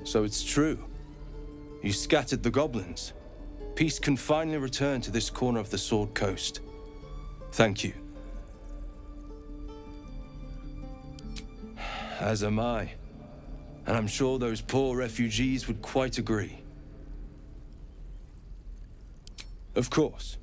So it's true. You scattered the goblins. Peace can finally return to this corner of the Sword Coast. Thank you. As am I. And I'm sure those poor refugees would quite agree. Of course.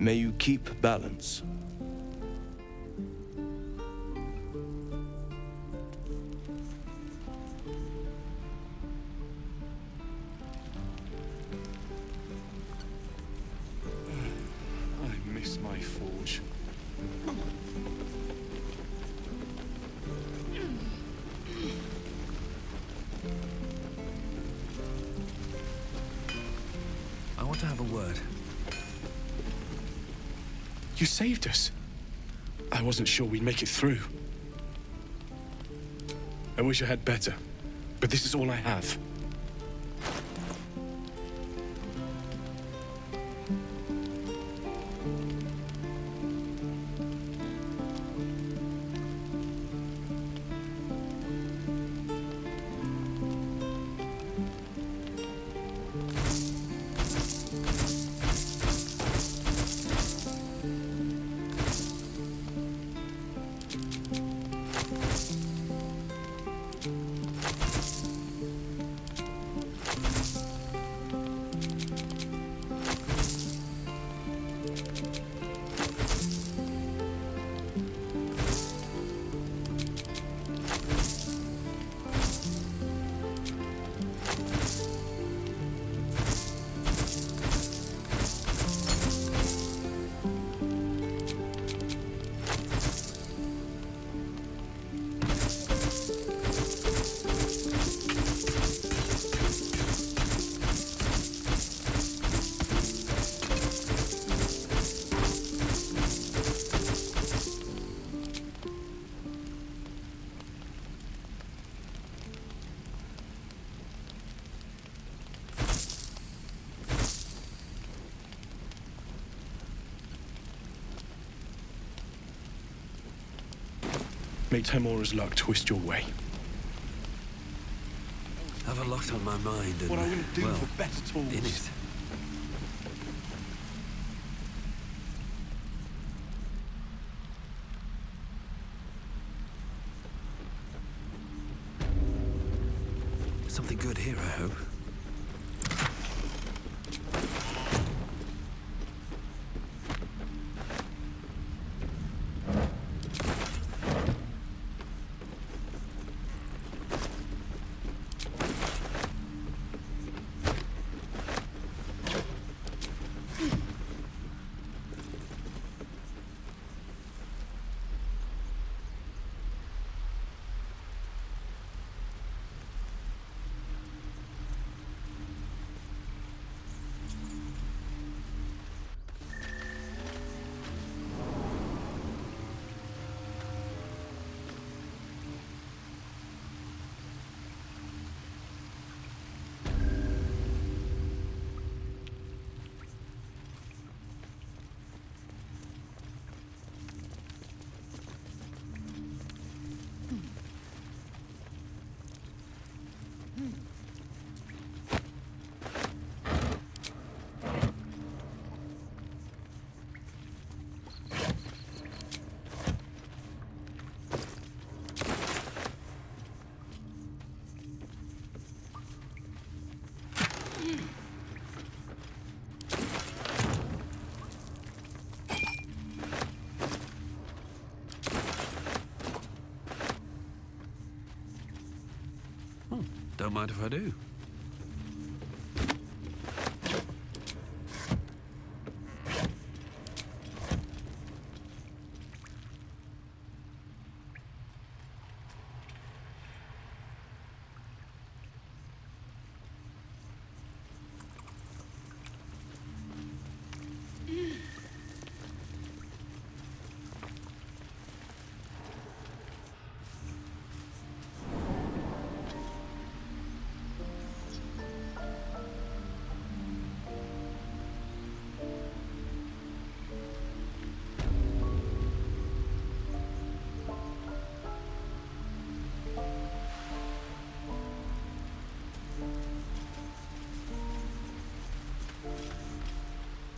May you keep balance. I miss my forge. I want to have a word. You saved us. I wasn't sure we'd make it through. I wish I had better, but this is all I have. Make Timora's luck twist your way. Have a lot on my mind and, What I wouldn't do well, for better tools. in it. Something good here, I hope. Don't mind if I do.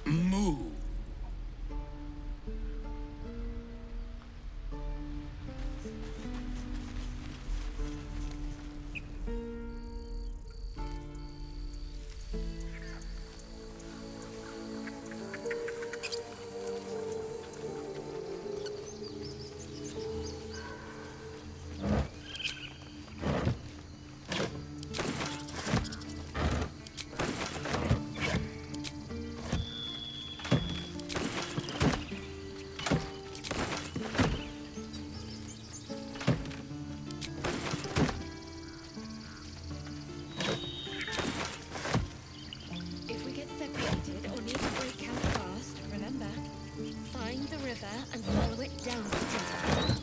Moo. And follow it downstream.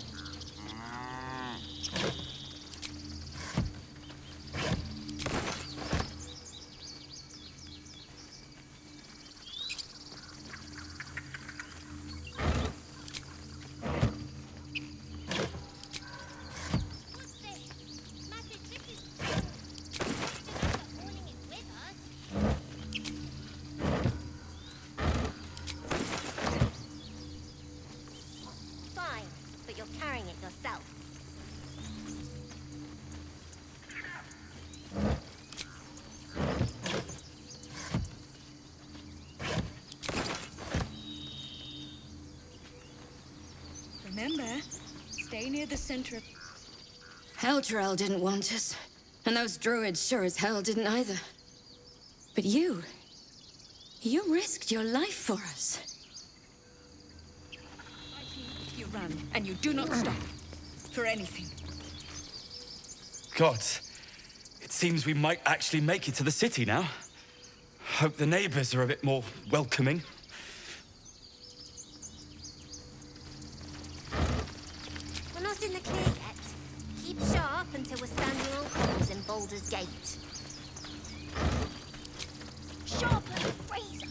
Carrying it yourself. Remember, stay near the center of... Elturel didn't want us, and those druids sure as hell didn't either. But you risked your life for us. You run, and you do not stop. For anything. God, it seems we might actually make it to the city now. Hope the neighbors are a bit more welcoming. We're not in the clear yet. Keep sharp until we're standing on cobbles in Baldur's Gate. Sharp as a razor.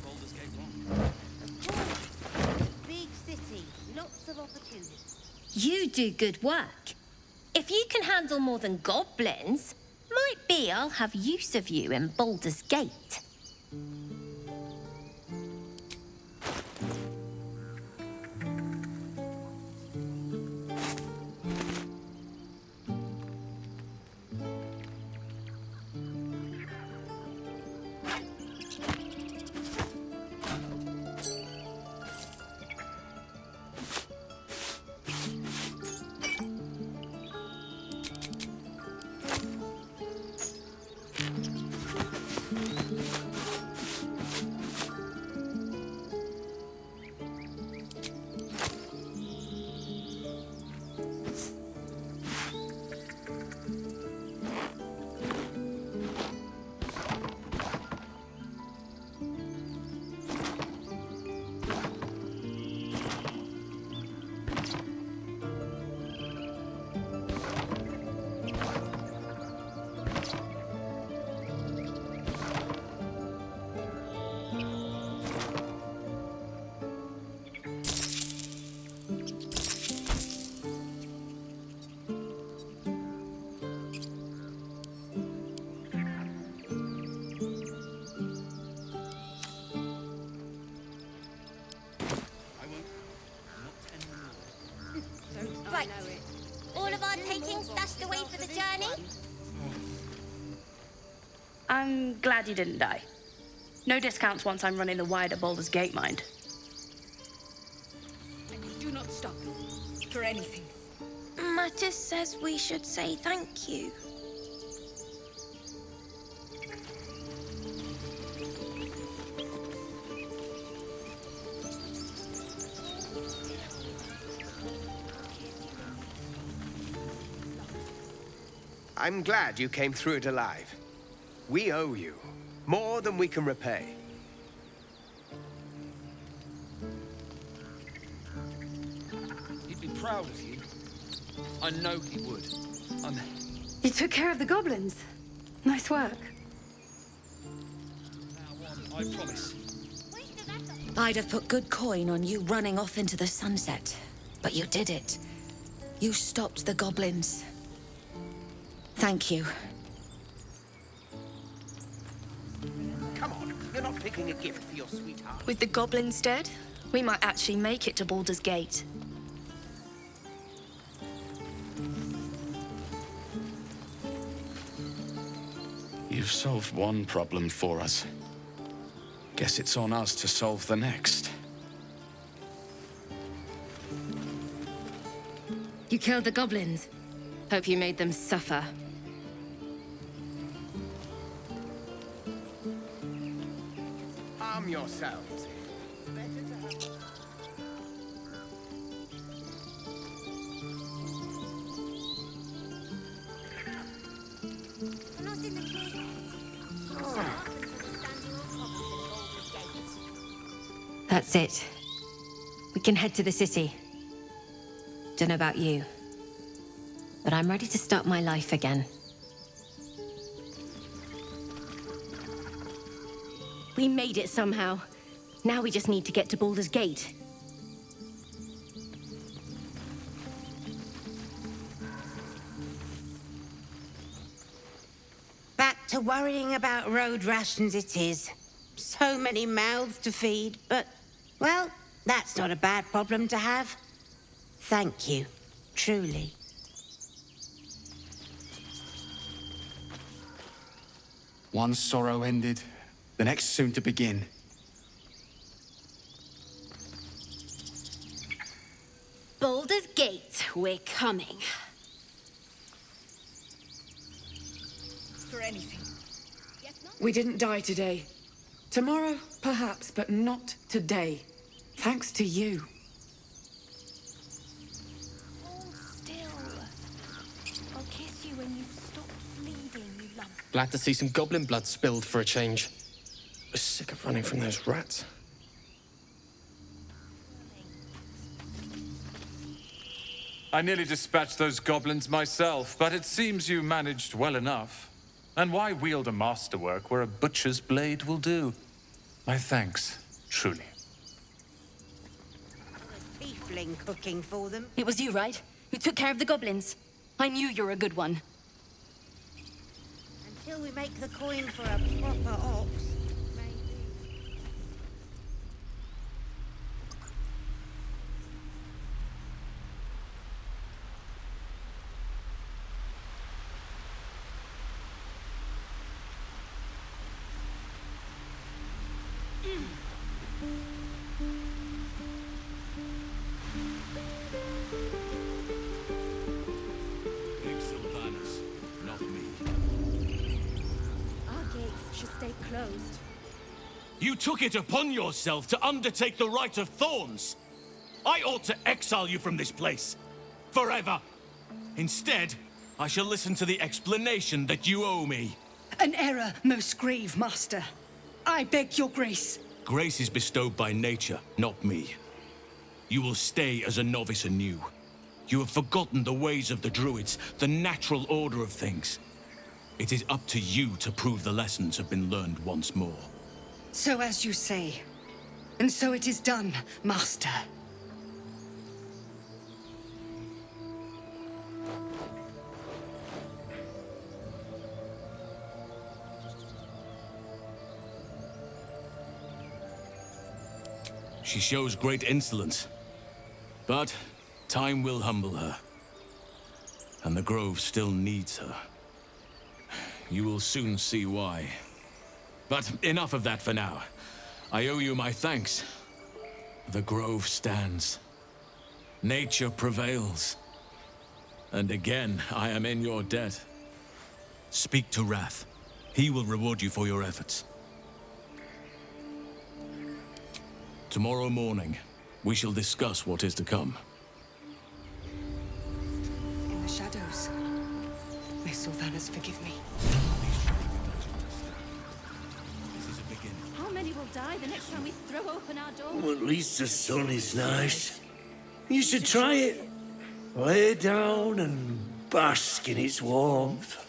Baldur's Gate wrong. Of course. It's a big city. Lots of opportunity. You do good work. If you can handle more than goblins, might be I'll have use of you in Baldur's Gate. Right. All of our taking stashed away for the journey? I'm glad you didn't die. No discounts once I'm running the wider Baldur's Gate mind. Do not stop. For anything. Mattis says we should say thank you. I'm glad you came through it alive. We owe you more than we can repay. He'd be proud of you. I know he would. You took care of the goblins. Nice work. Now on, I promise. I'd have put good coin on you running off into the sunset, but you did it. You stopped the goblins. Thank you. Come on, you're not picking a gift for your sweetheart. With the goblins dead, we might actually make it to Baldur's Gate. You've solved one problem for us. Guess it's on us to solve the next. You killed the goblins. Hope you made them suffer. Arm yourselves. We're not in the clear yet. Keep sharp until we're standing on cobbles in Baldur's Gate. That's it. We can head to the city. Don't know about you, but I'm ready to start my life again. We made it somehow. Now we just need to get to Baldur's Gate. Back to worrying about road rations it is. So many mouths to feed, but, well, that's not a bad problem to have. Thank you, truly. One sorrow ended, the next soon to begin. Baldur's Gate, we're coming. For anything. We didn't die today. Tomorrow, perhaps, but not today. Thanks to you. Hold still. I'll kiss you when you stop bleeding, you lump. Glad to see some goblin blood spilled for a change. I was sick of running from those rats. I nearly dispatched those goblins myself, but it seems you managed well enough. And why wield a masterwork where a butcher's blade will do? My thanks, truly. Thief halfling cooking for them. It was you, right? Who took care of the goblins? I knew you were a good one. Until we make the coin for a proper ox, maybe. Closed. You took it upon yourself to undertake the Rite of Thorns. I ought to exile you from this place. Forever. Instead, I shall listen to the explanation that you owe me. An error, most grave, master. I beg your grace. Grace is bestowed by nature, not me. You will stay as a novice anew. You have forgotten the ways of the druids, the natural order of things. It is up to you to prove the lessons have been learned once more. So as you say. And so it is done, master. She shows great insolence. But time will humble her. And the Grove still needs her. You will soon see why. But enough of that for now. I owe you my thanks. The Grove stands. Nature prevails. And again, I am in your debt. Speak to Wrath. He will reward you for your efforts. Tomorrow morning, we shall discuss what is to come. In the shadows. May Sylvanas forgive me. How many will die the next time we throw open our door? Well, at least the sun is nice. You should try it. Lay down and bask in its warmth.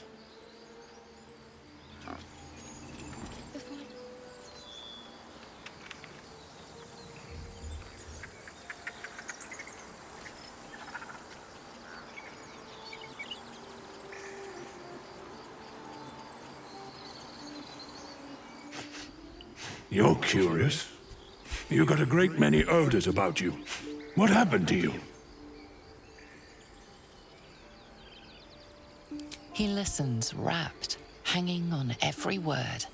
You're curious. You got a great many odors about you. What happened to you? He listens, rapt, hanging on every word.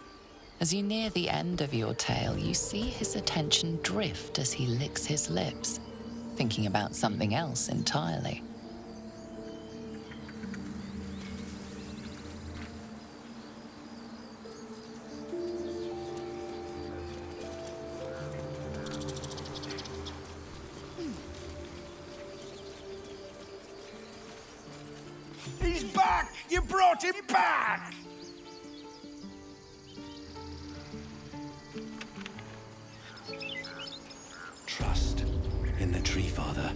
As you near the end of your tale, you see his attention drift as he licks his lips, thinking about something else entirely. He's back! You brought him back! Trust in the Tree Father.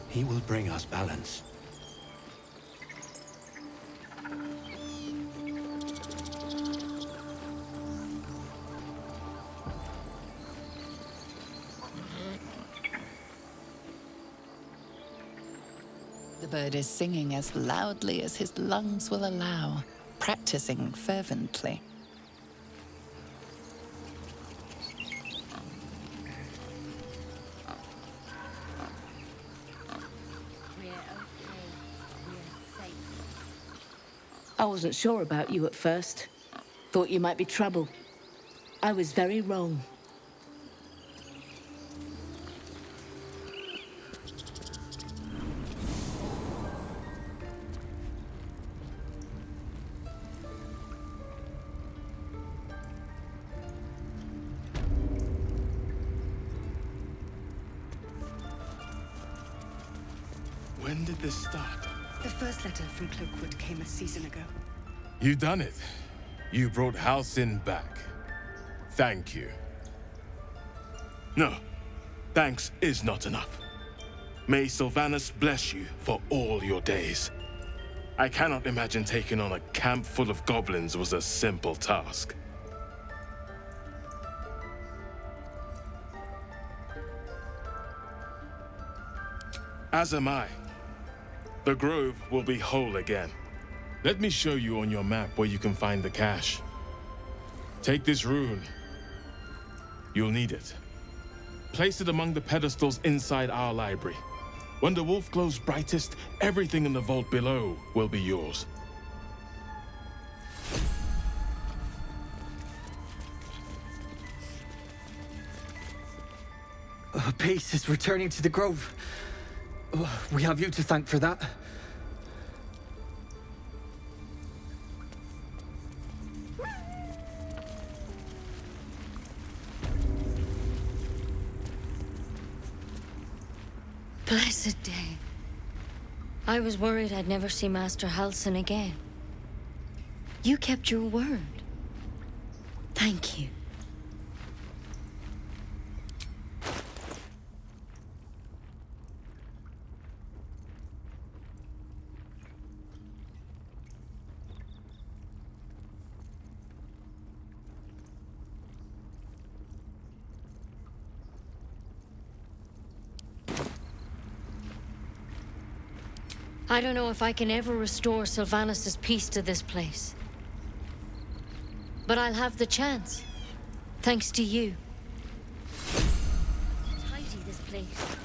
He will bring us balance. The bird is singing as loudly as his lungs will allow, practicing fervently. I wasn't sure about you at first. Thought you might be trouble. I was very wrong. When did this start? The first letter from Cloakwood came a season ago. You done it. You brought Halcyon back. Thank you. No, thanks is not enough. May Sylvanas bless you for all your days. I cannot imagine taking on a camp full of goblins was a simple task. As am I. The grove will be whole again. Let me show you on your map where you can find the cache. Take this rune. You'll need it. Place it among the pedestals inside our library. When the wolf glows brightest, everything in the vault below will be yours. Peace is returning to the grove. We have you to thank for that. Blessed day. I was worried I'd never see Master Halsin again. You kept your word. Thank you. I don't know if I can ever restore Sylvanus' peace to this place. But I'll have the chance. Thanks to you. Tidy this place.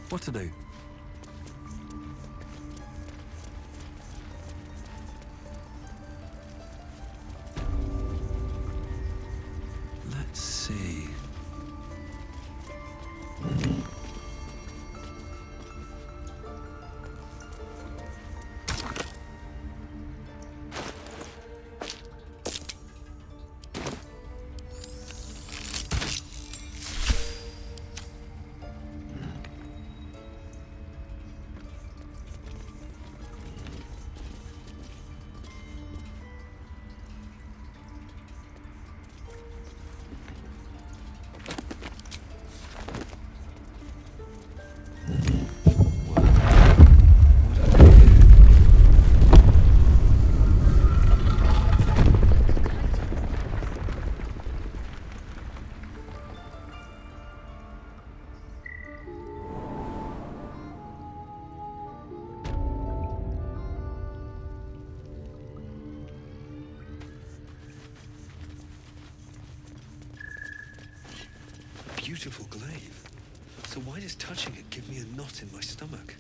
What to do? Let's see. beautiful glaive. So why does touching it give me a knot in my stomach?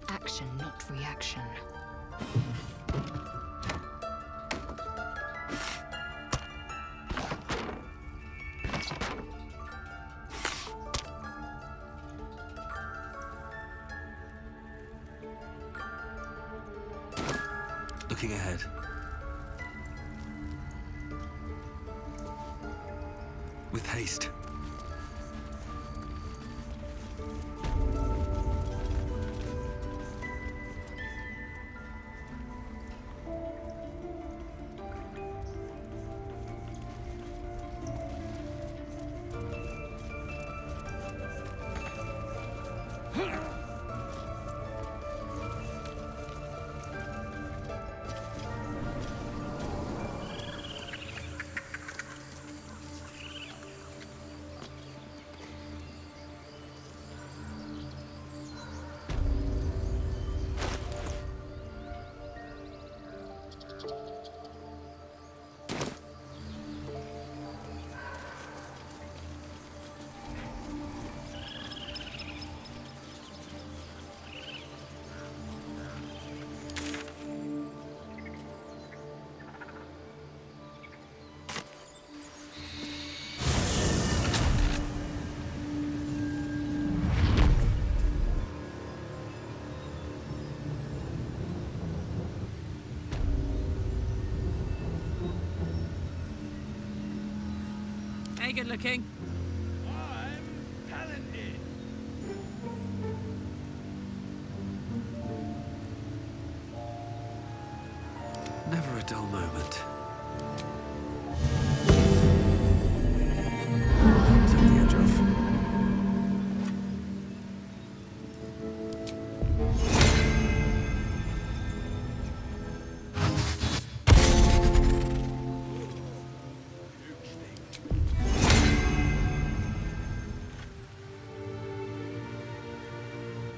Action, not reaction. Looking ahead. With haste. Hey, good looking. I'm talented. Never a dull moment. Take the edge off.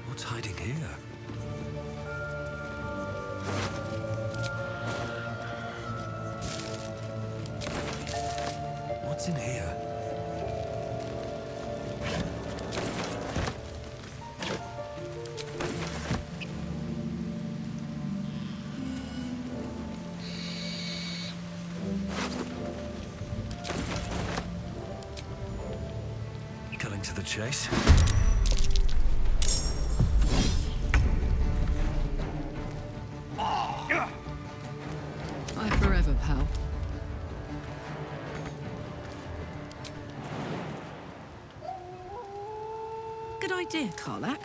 What's hiding here? What's in here? Cutting to the chase. Bye forever, pal. Good idea, Karlak.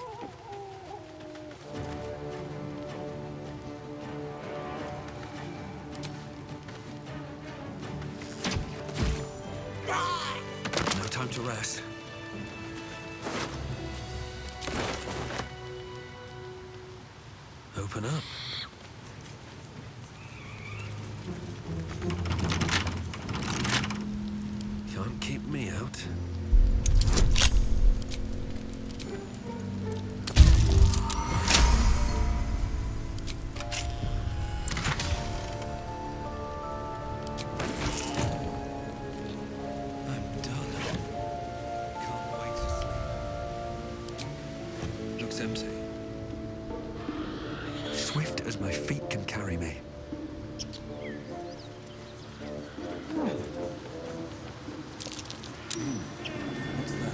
last. Open up. Can't keep me out. Empty. Swift as my feet can carry me. What's that?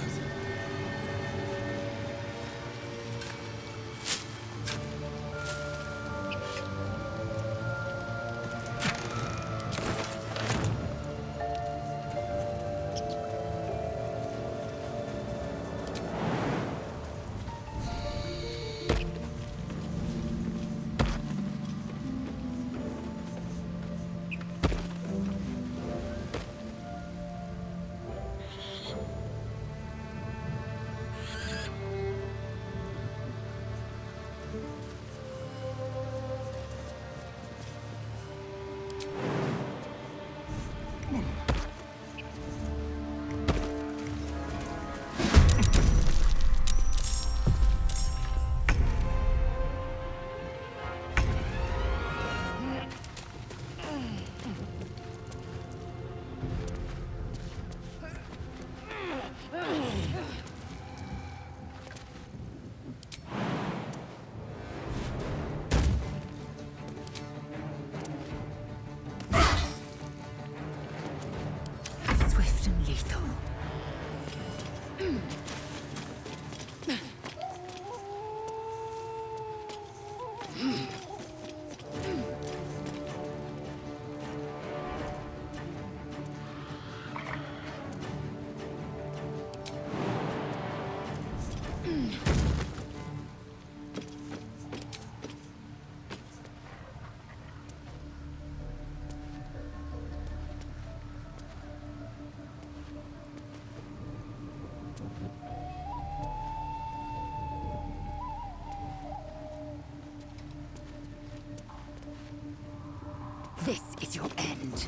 This is your end.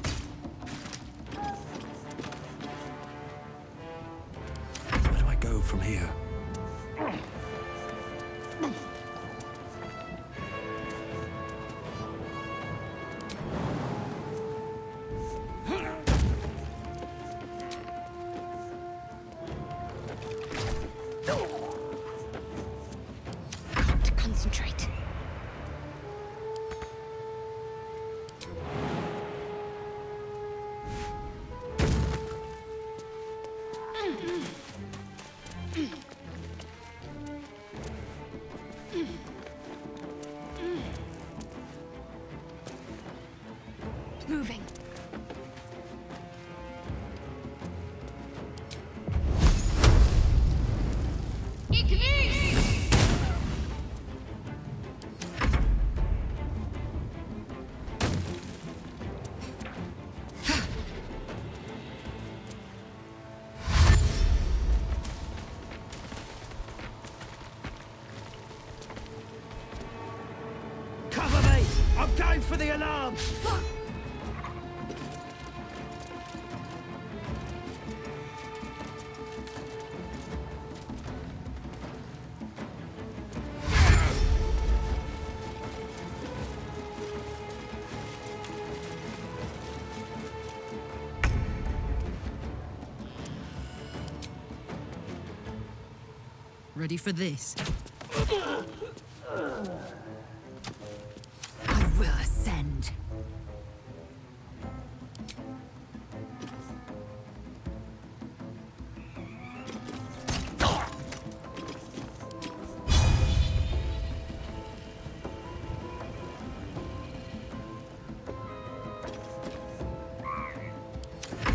Where do I go from here? Can't concentrate. Moving. Cover me! I'm going for the alarm! Ready for this? I will ascend.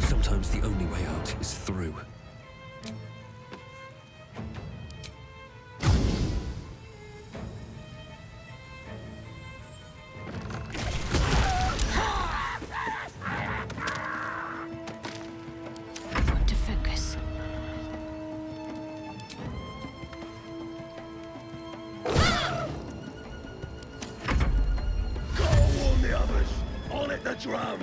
Sometimes the only way out is through. I want to focus. at the drum!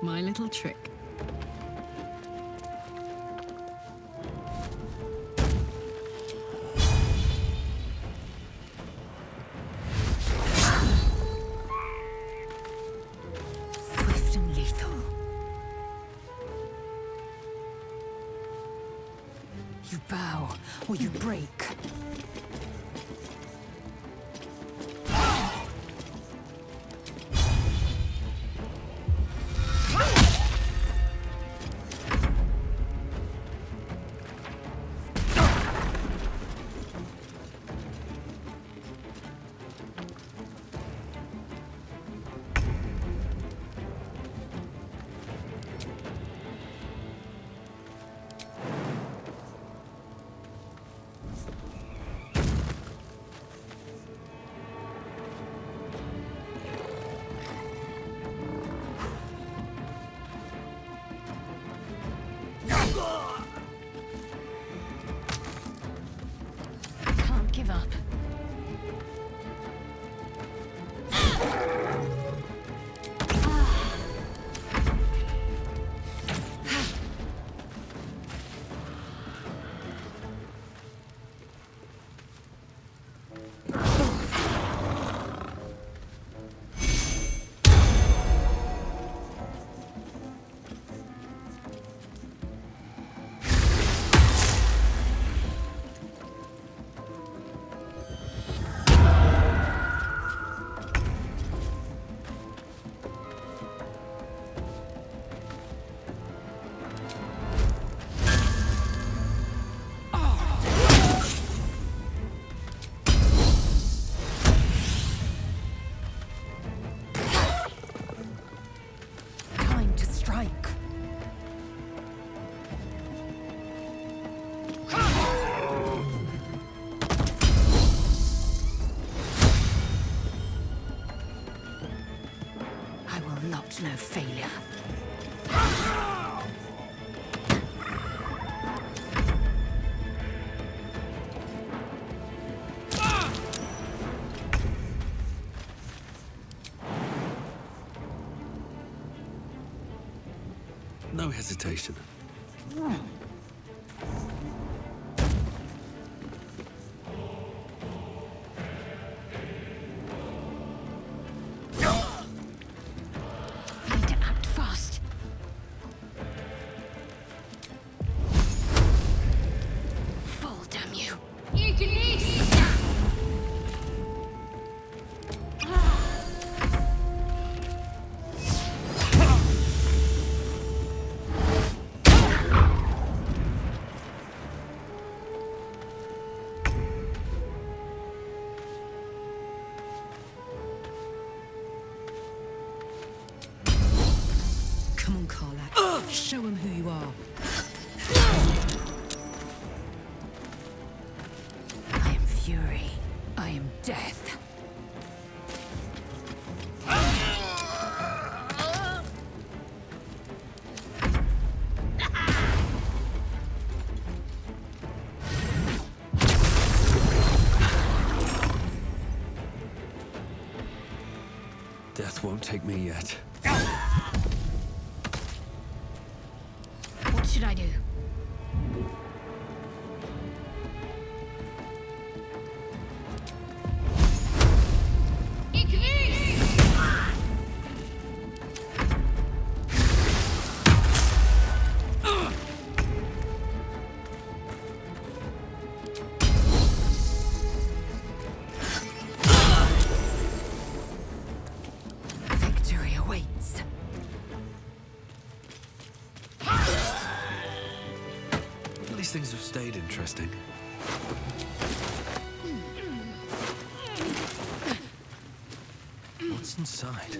My little trick. Swift and lethal. You bow, or you break. Can't give up. Time to strike. I will not know failure. No hesitation. Need to act fast. Fall, damn you. You can Come on, Karlach. Show him who you are. I am fury. I am death. Death won't take me yet. What should I do? Victory awaits. At least things have stayed interesting. What's inside?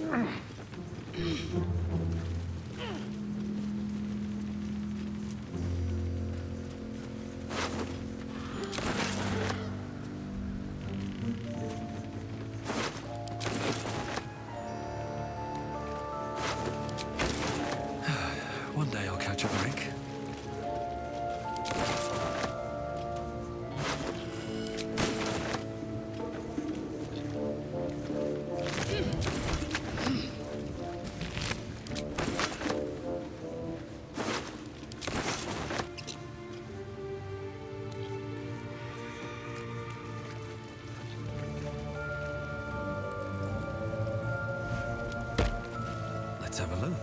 One day I'll catch a break. Let's have a look.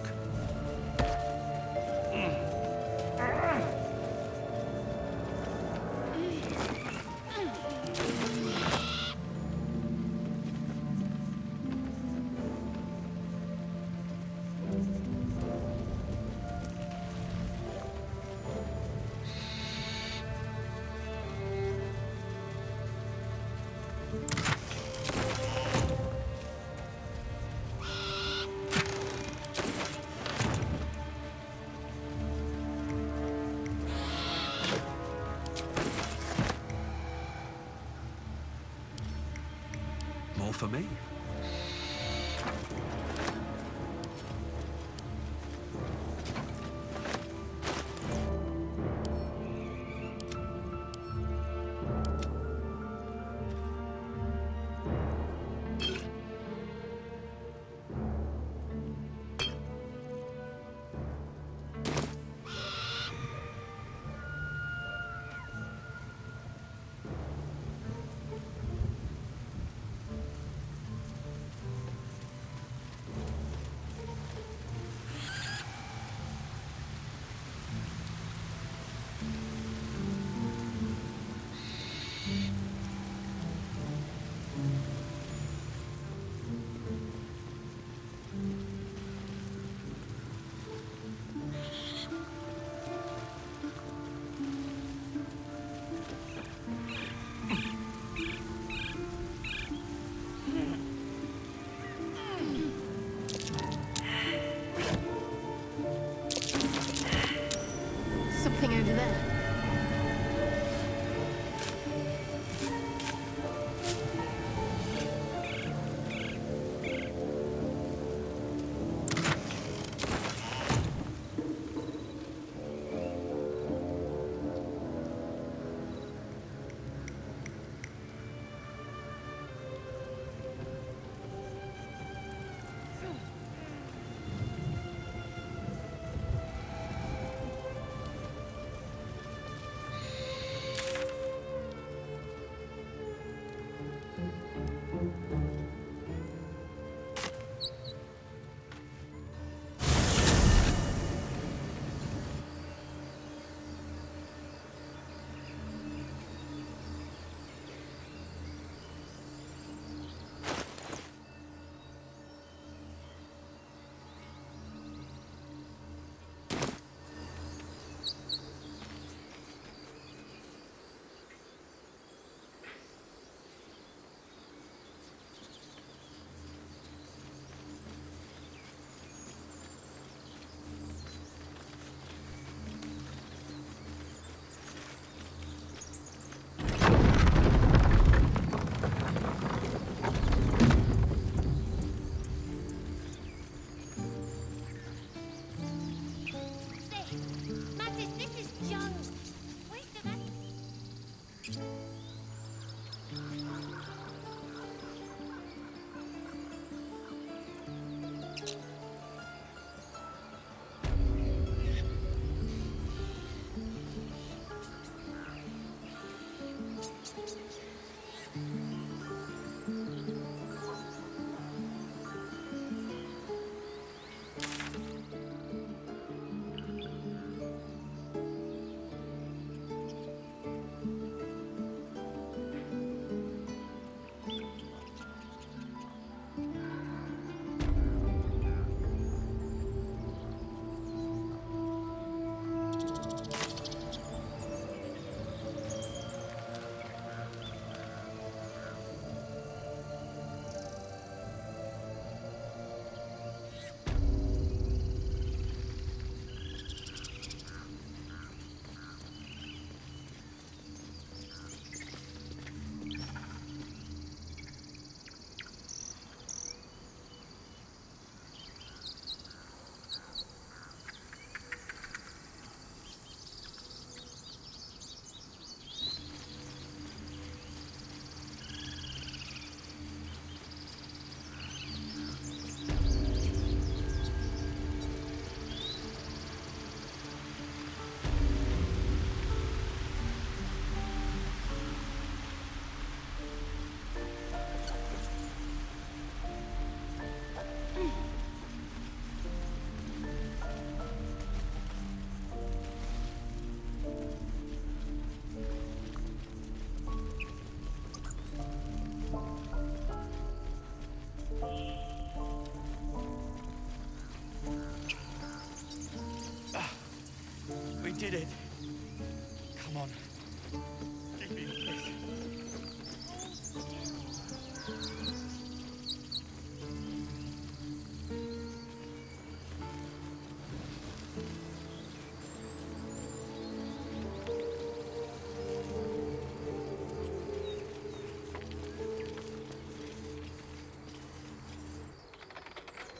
More for me. Something over there.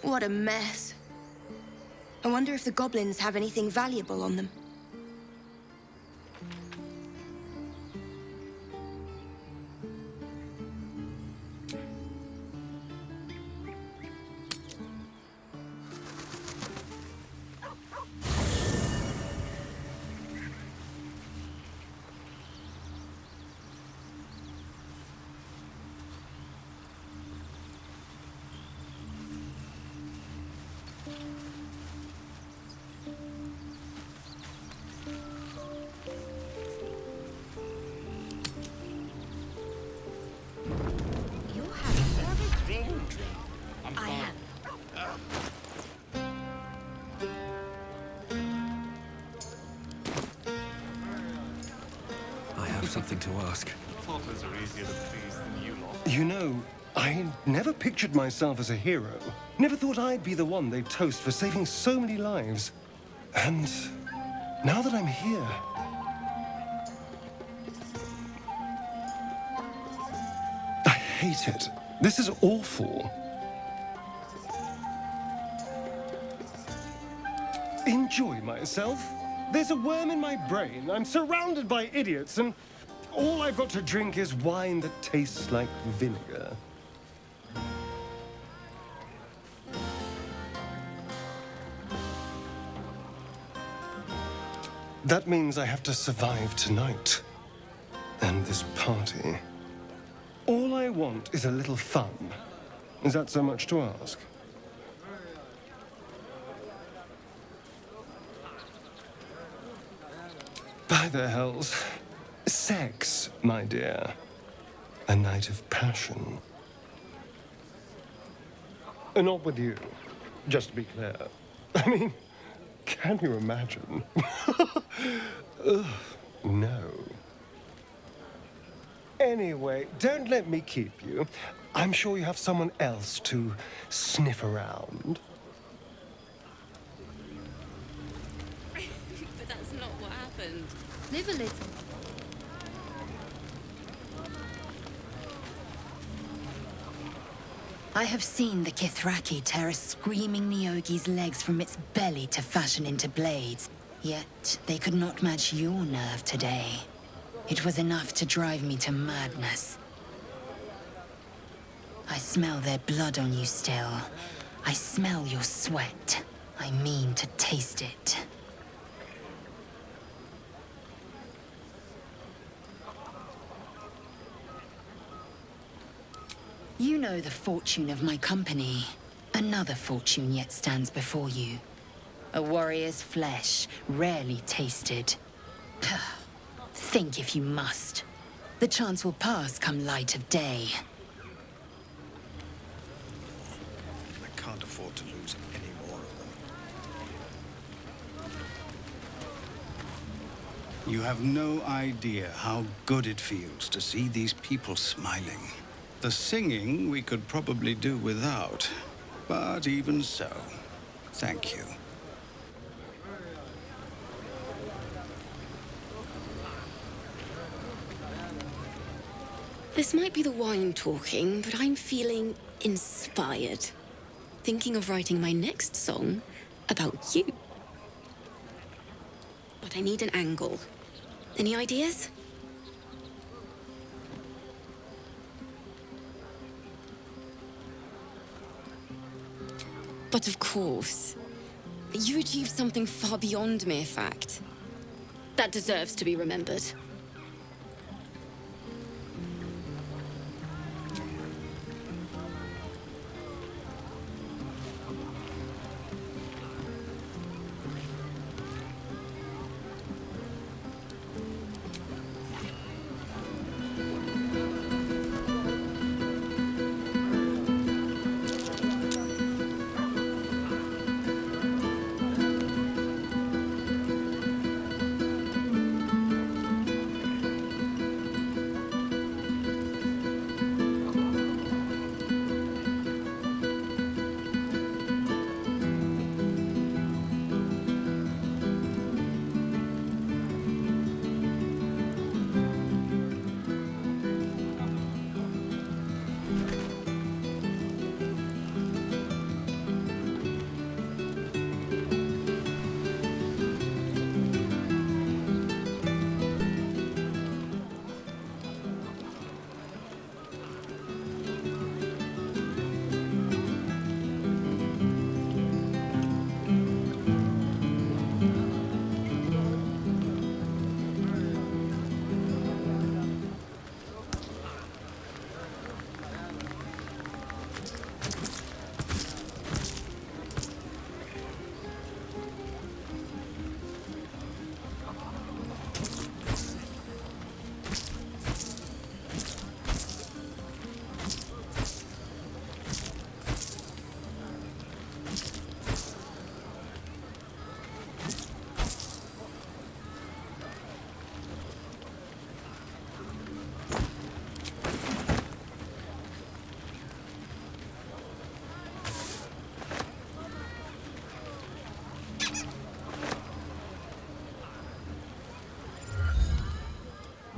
What a mess. I wonder if the goblins have anything valuable on them. Something to ask. Toddlers are easier to please than you lot. You know, I never pictured myself as a hero. Never thought I'd be the one they'd toast for saving so many lives. And now that I'm here... I hate it. This is awful. Enjoy myself? There's a worm in my brain. I'm surrounded by idiots, and all I've got to drink is wine that tastes like vinegar. That means I have to survive tonight. And this party. All I want is a little fun. Is that so much to ask? By the hells. Sex, my dear. A night of passion. Not with you, just to be clear. I mean, can you imagine? Ugh, no. Anyway, don't let me keep you. I'm sure you have someone else to sniff around. But that's not what happened. Live a little. I have seen the Kithraki tear a screaming Neogi's legs from its belly to fashion into blades. Yet they could not match your nerve today. It was enough to drive me to madness. I smell their blood on you still. I smell your sweat. I mean to taste it. You know the fortune of my company. Another fortune yet stands before you. A warrior's flesh, rarely tasted. Think if you must. The chance will pass come light of day. I can't afford to lose any more of them. You have no idea how good it feels to see these people smiling. The singing we could probably do without, but even so, thank you. This might be the wine talking, but I'm feeling inspired. Thinking of writing my next song about you. But I need an angle. Any ideas? But of course, you achieved something far beyond mere fact. That deserves to be remembered.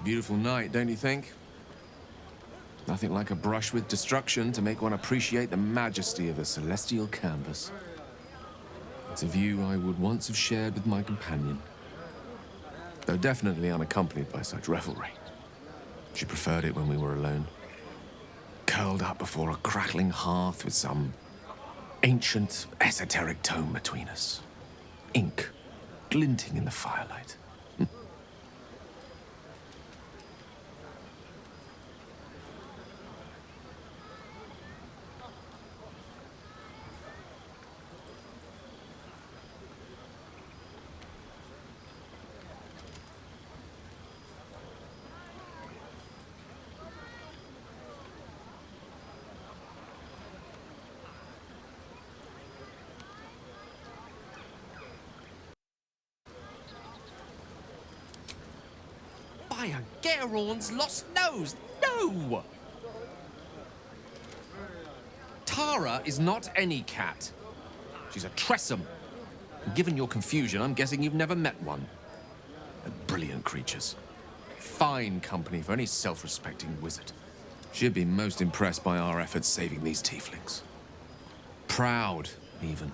beautiful night, don't you think? Nothing like a brush with destruction to make one appreciate the majesty of a celestial canvas. It's a view I would once have shared with my companion, though definitely unaccompanied by such revelry. She preferred it when we were alone, curled up before a crackling hearth with some ancient, esoteric tome between us. Ink glinting in the firelight. By a Gerorn's lost nose! No! Tara is not any cat. She's a Tressum. Given your confusion, I'm guessing you've never met one. They're brilliant creatures. Fine company for any self-respecting wizard. She'd be most impressed by our efforts saving these tieflings. Proud, even.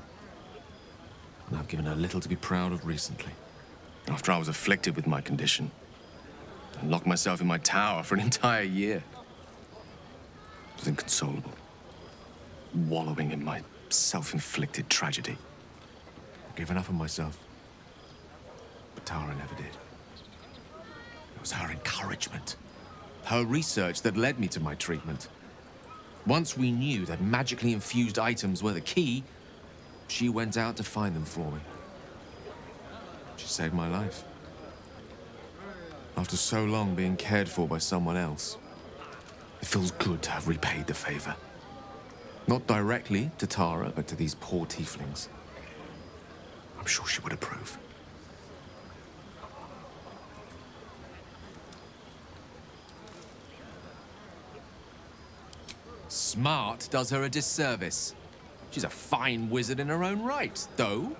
And I've given her little to be proud of recently. After I was afflicted with my condition, and locked myself in my tower for an entire year. I was inconsolable, wallowing in my self-inflicted tragedy. I've given up on myself. But Tara never did. It was her encouragement, her research that led me to my treatment. Once we knew that magically infused items were the key, she went out to find them for me. She saved my life. After so long being cared for by someone else, it feels good to have repaid the favor. Not directly to Tara, but to these poor tieflings. I'm sure she would approve. Smart does her a disservice. She's a fine wizard in her own right, though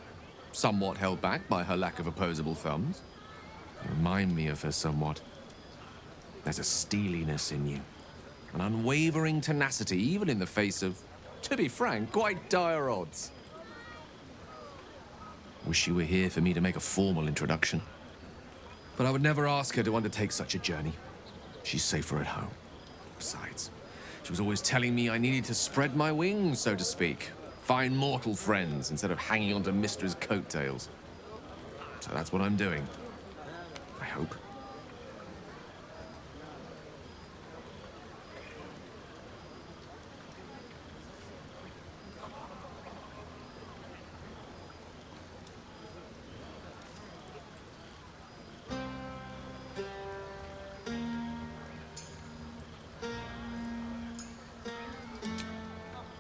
somewhat held back by her lack of opposable thumbs. You remind me of her somewhat. There's a steeliness in you, an unwavering tenacity, even in the face of, to be frank, quite dire odds. Wish she were here for me to make a formal introduction. But I would never ask her to undertake such a journey. She's safer at home. Besides, she was always telling me I needed to spread my wings, so to speak. Find mortal friends instead of hanging onto Mistra's coattails. So that's what I'm doing. I hope.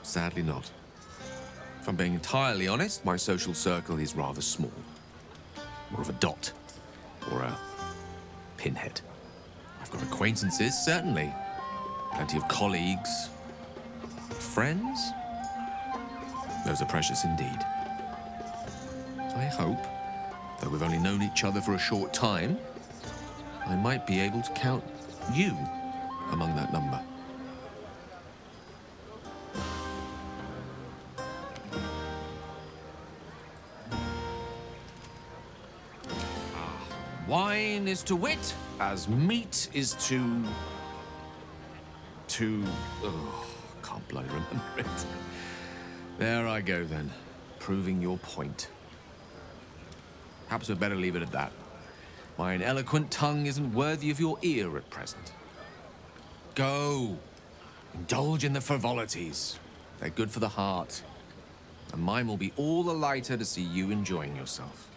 Sadly not. If I'm being entirely honest, my social circle is rather small. More of a dot. Or a pinhead. I've got acquaintances, certainly. Plenty of colleagues. Friends? Those are precious indeed. I hope, though we've only known each other for a short time, I might be able to count you among that number. Wine is to wit as meat is to... Oh, can't bloody remember it. There I go then, proving your point. Perhaps we'd better leave it at that. My eloquent tongue isn't worthy of your ear at present. Go. Indulge in the frivolities. They're good for the heart. And mine will be all the lighter to see you enjoying yourself.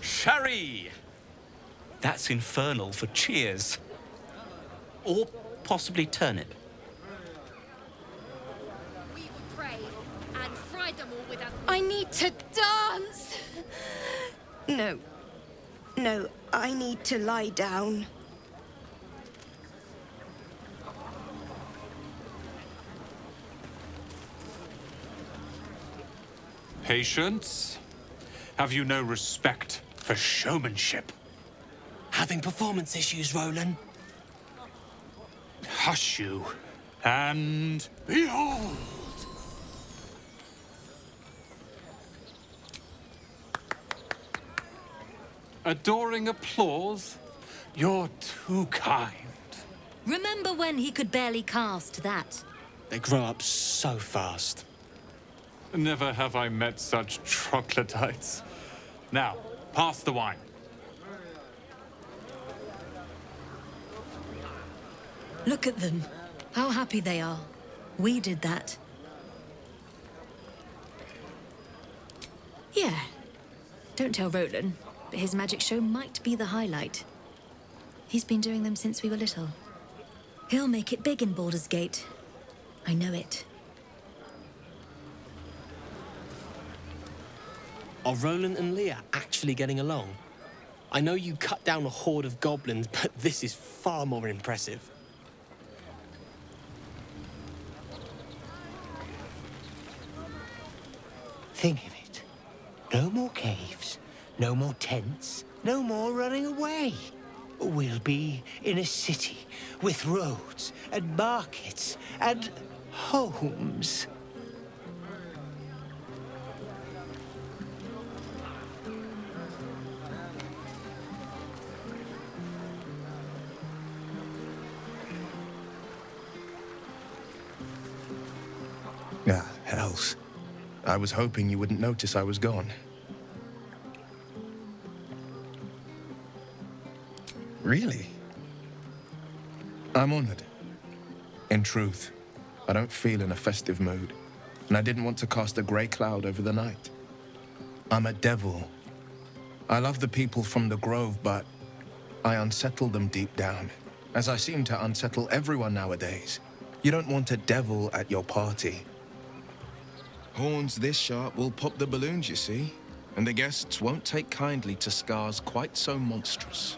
Sherry! That's infernal for cheers. Or possibly turnip. We were brave and fried them all with our... I need to dance! No. No, I need to lie down. Patience? Have you no respect for showmanship? Having performance issues, Roland? Hush you, and behold! Adoring applause? You're too kind. Remember when he could barely cast that? They grow up so fast. Never have I met such troglodytes. Now, pass the wine. Look at them. How happy they are. We did that. Yeah. Don't tell Roland, but his magic show might be the highlight. He's been doing them since we were little. He'll make it big in Baldur's Gate. I know it. Are Roland and Leah actually getting along? I know you cut down a horde of goblins, but this is far more impressive. Think of it. No more caves, no more tents, no more running away. We'll be in a city with roads and markets and homes. Ah, hells. I was hoping you wouldn't notice I was gone. Really? I'm honored. In truth, I don't feel in a festive mood, and I didn't want to cast a grey cloud over the night. I'm a devil. I love the people from the Grove, but I unsettle them deep down, as I seem to unsettle everyone nowadays. You don't want a devil at your party. Horns this sharp will pop the balloons, you see, and the guests won't take kindly to scars quite so monstrous.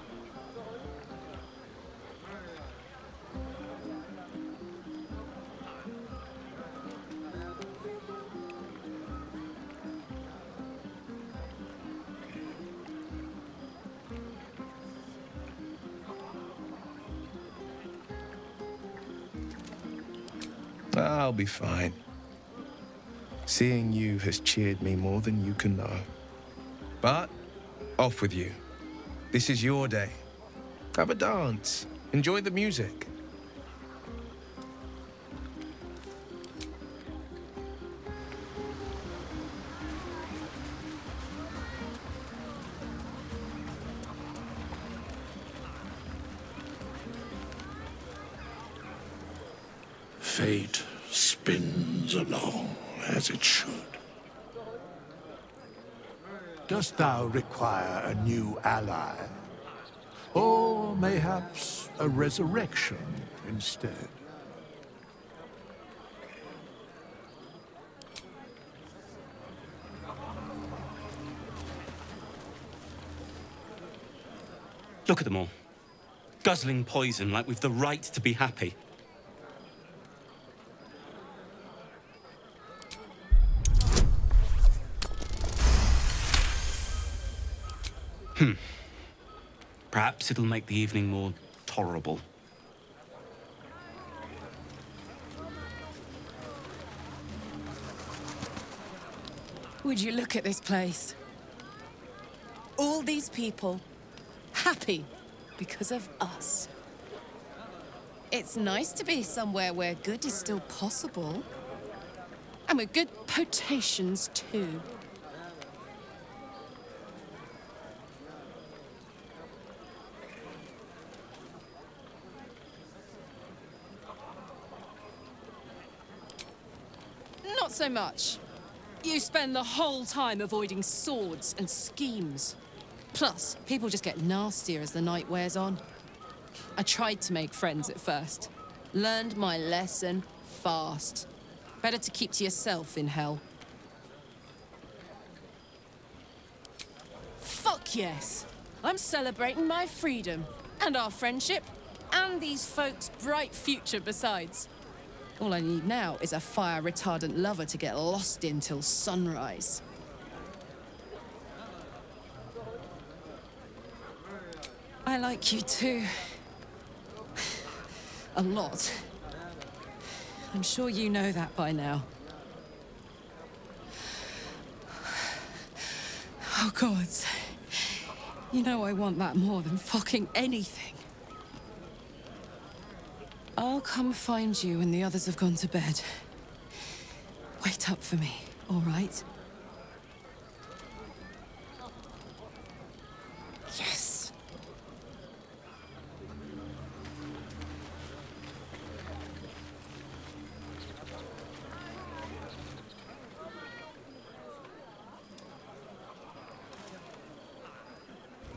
I'll be fine. Seeing you has cheered me more than you can know. But, off with you. This is your day. Have a dance. Enjoy the music. Fate spins along as it should. Dost thou require a new ally? Or mayhaps a resurrection instead? Look at them all. Guzzling poison like we've the right to be happy. Perhaps it'll make the evening more tolerable. Would you look at this place? All these people, happy because of us. It's nice to be somewhere where good is still possible. And with good potations, too. Not so much. You spend the whole time avoiding swords and schemes. Plus, people just get nastier as the night wears on. I tried to make friends at first. Learned my lesson fast. Better to keep to yourself in hell. Fuck yes! I'm celebrating my freedom, and our friendship, and these folks' bright future besides. All I need now is a fire-retardant lover to get lost in till sunrise. I like you too. A lot. I'm sure you know that by now. Oh, gods. You know I want that more than fucking anything. I'll come find you when the others have gone to bed. Wait up for me, all right? Yes.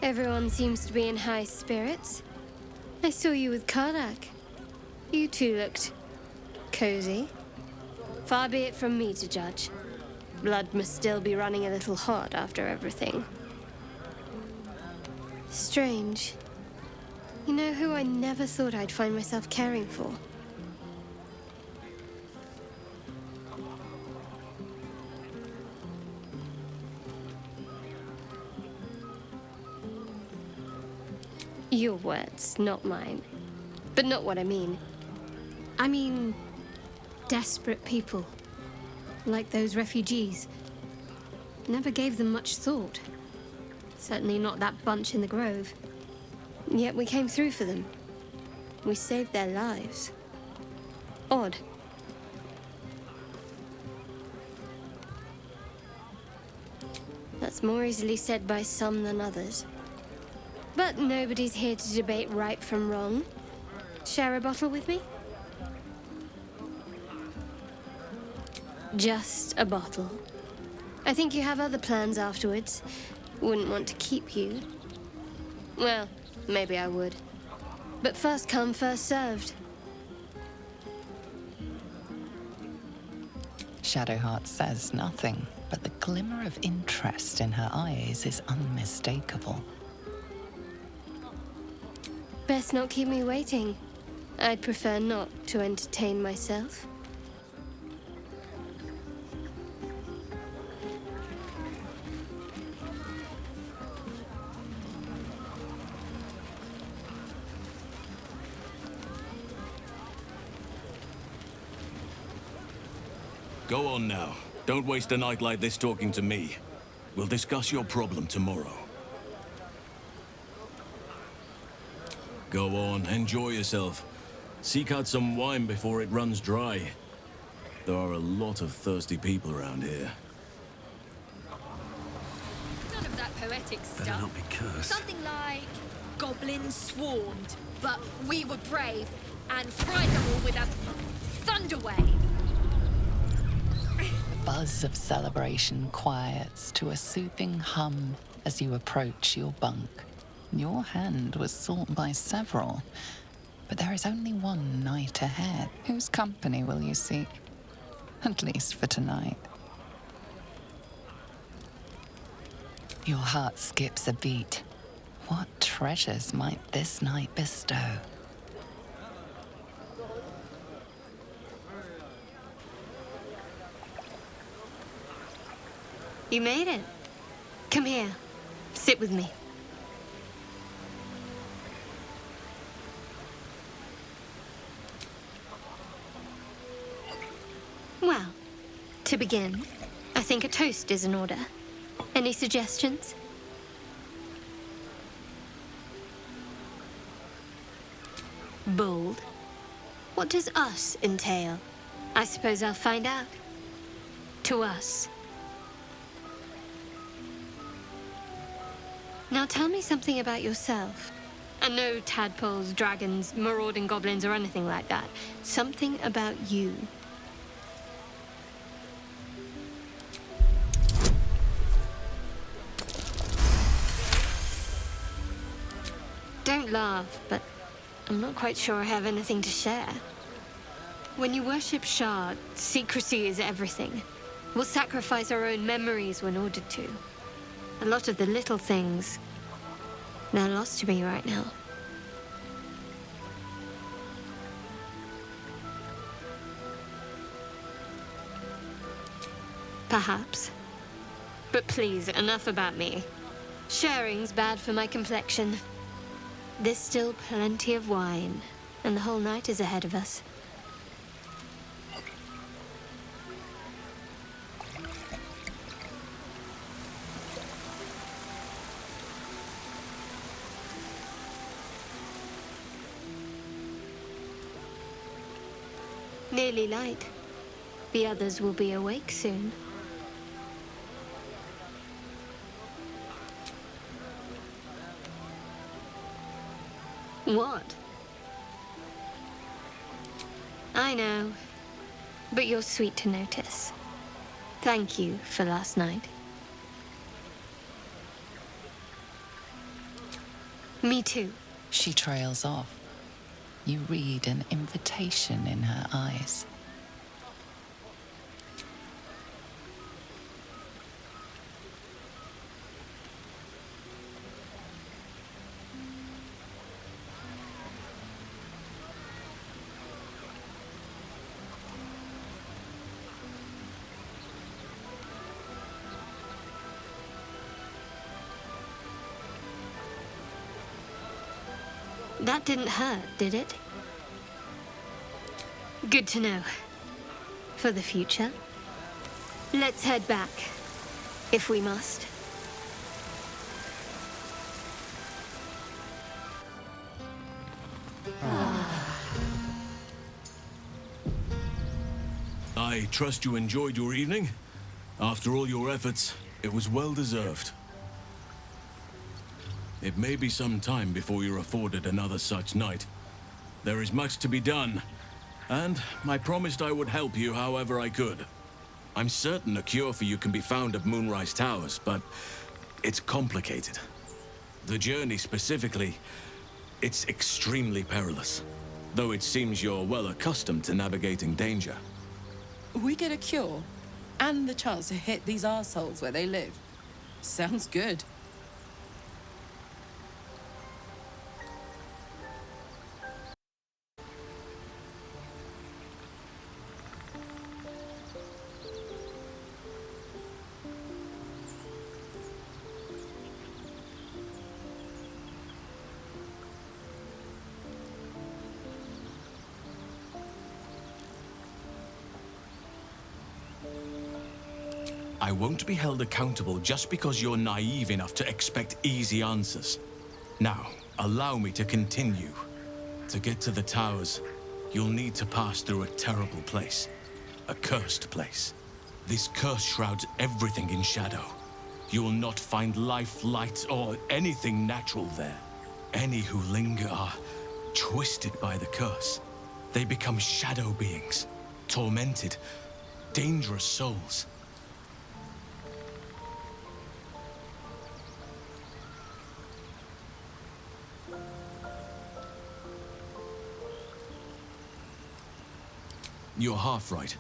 Everyone seems to be in high spirits. I saw you with Kardak. You two looked cozy. Far be it from me to judge. Blood must still be running a little hot after everything. Strange. You know who I never thought I'd find myself caring for? Your words, not mine. But not what I mean. I mean, desperate people. Like those refugees. Never gave them much thought. Certainly not that bunch in the grove. Yet we came through for them. We saved their lives. Odd. That's more easily said by some than others. But nobody's here to debate right from wrong. Share a bottle with me? Just a bottle. I think you have other plans afterwards. Wouldn't want to keep you. Well, maybe I would. But first come, first served. Shadowheart says nothing, but the glimmer of interest in her eyes is unmistakable. Best not keep me waiting. I'd prefer not to entertain myself. Go on now. Don't waste a night like this talking to me. We'll discuss your problem tomorrow. Go on, enjoy yourself. Seek out some wine before it runs dry. There are a lot of thirsty people around here. None of that poetic stuff. Better not be cursed. Something like goblins swarmed, but we were brave and fried them all with a thunder wave. The buzz of celebration quiets to a soothing hum as you approach your bunk. Your hand was sought by several, but there is only one night ahead. Whose company will you seek? At least for tonight. Your heart skips a beat. What treasures might this night bestow? You made it. Come here. Sit with me. Well, to begin, I think a toast is in order. Any suggestions? Bold. What does us entail? I suppose I'll find out. To us. Now tell me something about yourself. And no tadpoles, dragons, marauding goblins, or anything like that. Something about you. Don't laugh, but I'm not quite sure I have anything to share. When you worship Shard, secrecy is everything. We'll sacrifice our own memories when ordered to. A lot of the little things, they're lost to me right now. Perhaps. But please, enough about me. Sharing's bad for my complexion. There's still plenty of wine, and the whole night is ahead of us. Nearly light. The others will be awake soon. What? I know, but you're sweet to notice. Thank you for last night. Me too. She trails off. You read an invitation in her eyes. That didn't hurt, did it? Good to know. For the future. Let's head back, if we must. I trust you enjoyed your evening. After all your efforts, it was well deserved. It may be some time before you're afforded another such night. There is much to be done, and I promised I would help you however I could. I'm certain a cure for you can be found at Moonrise Towers, but it's complicated. The journey specifically, it's extremely perilous, though it seems you're well accustomed to navigating danger. We get a cure, and the chance to hit these arseholes where they live. Sounds good. I won't be held accountable just because you're naive enough to expect easy answers. Now, allow me to continue. To get to the towers, you'll need to pass through a terrible place. A cursed place. This curse shrouds everything in shadow. You will not find life, light, or anything natural there. Any who linger are twisted by the curse. They become shadow beings, tormented, dangerous souls. You're half right.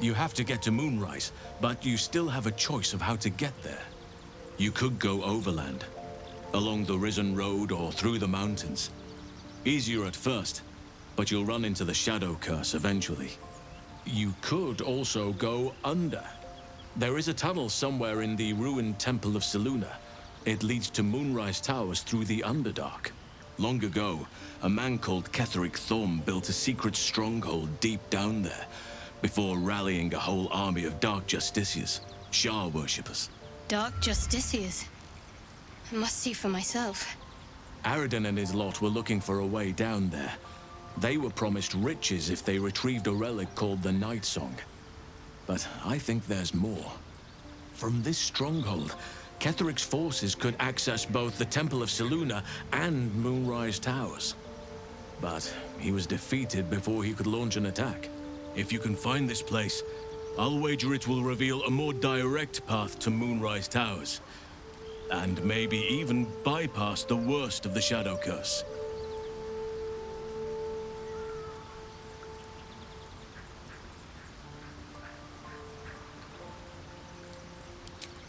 You have to get to Moonrise, but you still have a choice of how to get there. You could go overland, along the Risen Road or through the mountains. Easier at first, but you'll run into the Shadow Curse eventually. You could also go under. There is a tunnel somewhere in the ruined Temple of Selûne. It leads to Moonrise Towers through the Underdark. Long ago, a man called Ketheric Thorm built a secret stronghold deep down there, before rallying a whole army of Dark Justiciars, Shah worshippers. Dark Justiciars. I must see for myself. Aradin and his lot were looking for a way down there. They were promised riches if they retrieved a relic called the Night Song. But I think there's more. From this stronghold, Ketheric's forces could access both the Temple of Selûne and Moonrise Towers. But he was defeated before he could launch an attack. If you can find this place, I'll wager it will reveal a more direct path to Moonrise Towers. And maybe even bypass the worst of the Shadow Curse.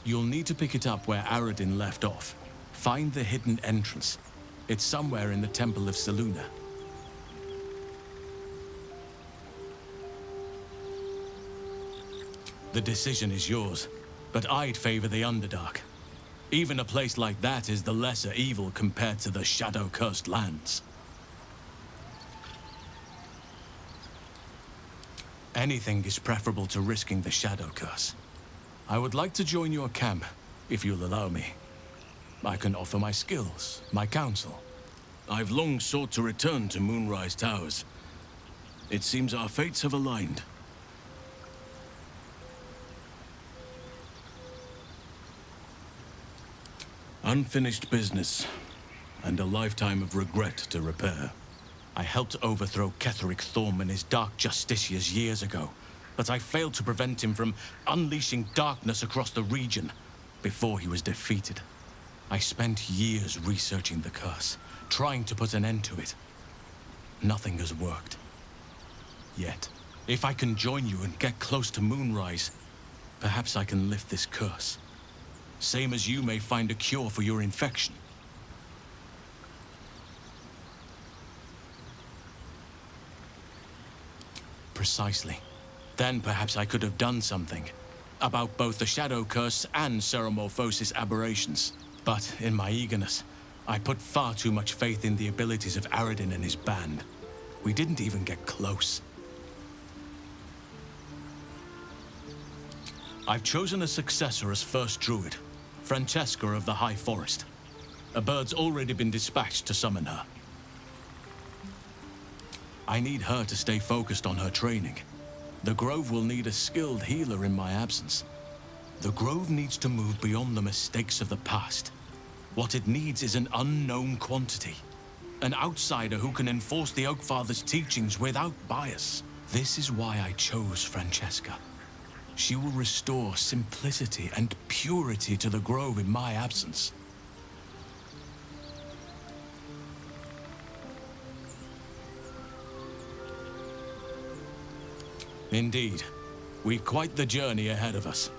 You'll need to pick it up where Aradin left off. Find the hidden entrance. It's somewhere in the Temple of Selûne. The decision is yours, but I'd favor the Underdark. Even a place like that is the lesser evil compared to the shadow-cursed lands. Anything is preferable to risking the shadow curse. I would like to join your camp, if you'll allow me. I can offer my skills, my counsel. I've long sought to return to Moonrise Towers. It seems our fates have aligned. Unfinished business, and a lifetime of regret to repair. I helped overthrow Ketheric Thorm and his dark justiciars years ago, but I failed to prevent him from unleashing darkness across the region before he was defeated. I spent years researching the curse, trying to put an end to it. Nothing has worked. Yet, if I can join you and get close to Moonrise, perhaps I can lift this curse. Same as you may find a cure for your infection. Precisely. Then perhaps I could have done something about both the Shadow Curse and Ceremorphosis aberrations. But in my eagerness, I put far too much faith in the abilities of Aradin and his band. We didn't even get close. I've chosen a successor as first druid, Francesca of the High Forest. A bird's already been dispatched to summon her. I need her to stay focused on her training. The Grove will need a skilled healer in my absence. The Grove needs to move beyond the mistakes of the past. What it needs is an unknown quantity. An outsider who can enforce the Oakfather's teachings without bias. This is why I chose Francesca. She will restore simplicity and purity to the Grove in my absence. Indeed. We've quite the journey ahead of us.